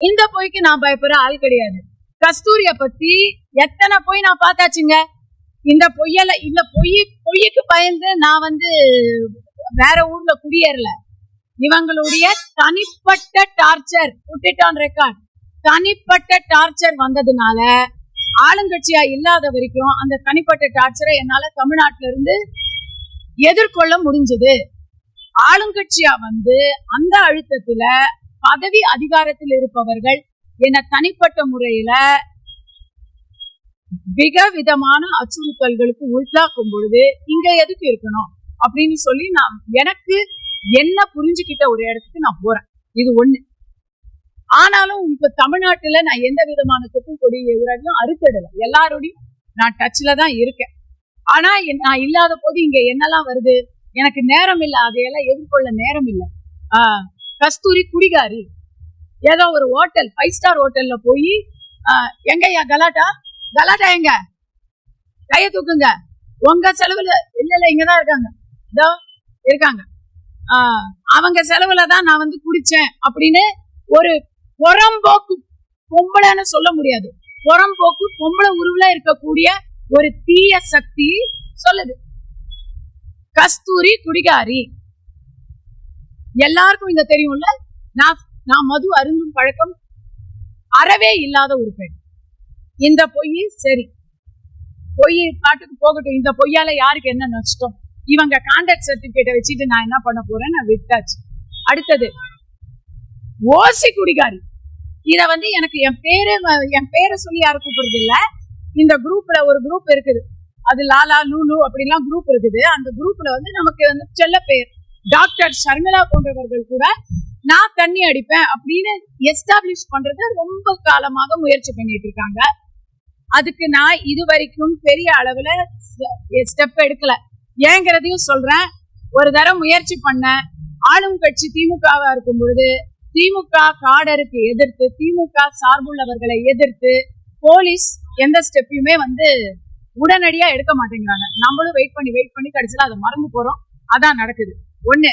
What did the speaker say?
இந்த பொய்க்கு நான் பயப்படுற ஆள் கிடையாது. கஸ்தூரிய பத்தி எத்தனை பொய் நான் பார்த்தாச்சுங்க. இந்த பொய்யுக்கு பயந்து நான் வேற ஊர்ல குடியேறல. இவங்களுடைய தனிப்பட்ட torture, put it on record, தனிப்பட்ட டார்ச்சர் வந்ததுனால ஆளுங்கட்சியா இல்லாத வரைக்கும் அந்த தனிப்பட்ட டார்ச்சரை என்னால தமிழ்நாட்டில இருந்து எதிர்கொள்ள முடிஞ்சது. ஆளுங்கட்சியா அந்த அழுத்தத்துல பதவி அதிகாரத்தில் இருப்பவர்கள் என்ன தனிப்பட்ட முறையில மிக விதமான அச்சுறுத்தல்களுக்கு உள்ளாக்கும் பொழுது இங்க எதுக்கு இருக்கணும் அப்படின்னு சொல்லி நான் எனக்கு என்ன புரிஞ்சுக்கிட்ட ஒரு இடத்துக்கு நான் போறேன். இது ஒண்ணு. ஆனாலும் இப்ப தமிழ்நாட்டுல நான் எந்த விதமான தொப்புள் கொடி எதிராகவும் அறுத்தடல. எல்லாரோடையும் நான் டச்ல தான் இருக்கேன். ஆனா நான் இல்லாத போது இங்க என்னெல்லாம் வருது, எனக்கு நேரம் இல்லை, அதையெல்லாம் எதிர்கொள்ள நேரம் இல்லை. கஸ்தூரி குடிகாரி, ஏதோ ஒரு ஹோட்டல் 5 ஸ்டார் ஹோட்டல்ல போய் எங்கய்யா கலாட்டா எங்க கைய தூக்குங்க, உங்க செலவுல இல்ல இங்கதான் இருக்காங்க, இதோ இருக்காங்க, அவங்க செலவுல தான் நான் குடிச்சேன் அப்படின்னு ஒரு புறம்போக்கு பொம்பளைன்னு சொல்ல முடியாது, புறம்போக்கு பொம்பளை உருவுல இருக்கக்கூடிய ஒரு தீய சக்தி சொல்லுது கஸ்தூரி குடிகாரி. எல்லாருக்கும் இங்க தெரியும்ல, நான் மது அருந்தும் பழக்கம் அறவே இல்லாத ஒரு பெண். இந்த பொய் சரி, பொய் காட்டுக்கு போகட்டும். இந்த பொய்யால யாருக்கு என்ன நஷ்டம்? இவங்க கான்டாக்ட் சர்டிபிகேட்டை வச்சுட்டு நான் என்ன பண்ண போறேன், நான் விட்டாச்சு. அடுத்தது ஓசி குடிகாரி. இத எனக்கு என் பேரை சொல்லி யாரும் கூப்பிடுறது இல்ல. இந்த குரூப்ல ஒரு குரூப் இருக்குது, அது லாலா லூலு அப்படிலாம் குரூப் இருக்குது. அந்த குரூப்ல நமக்கு செல்ல பேர் டாக்டர் ஷர்மிளா போன்றவர்கள் கூட நான் தண்ணி அடிப்பேன் அப்படின்னு எஸ்டாப்ளிஷ் பண்றது ரொம்ப காலமாக முயற்சி பண்ணிட்டு இருக்காங்க. அதுக்கு நான் இது வரைக்கும் பெரிய அளவுல ஸ்டெப் எடுக்கல. ஏங்கிறதையும் சொல்றேன். ஒரு தடவை முயற்சி பண்ண, ஆளும் கட்சி திமுகவா இருக்கும் பொழுது திமுக காடருக்கு எதிர்த்து, திமுக சார்புள்ளவர்களை எதிர்த்து போலீஸ் எந்த ஸ்டெப்பையுமே உடனடியா எடுக்க மாட்டேங்கிறாங்க. நம்மளும் வெயிட் பண்ணி கடைசியில அதை மறந்து போறோம். அதான் நடக்குது. ஒண்ணு.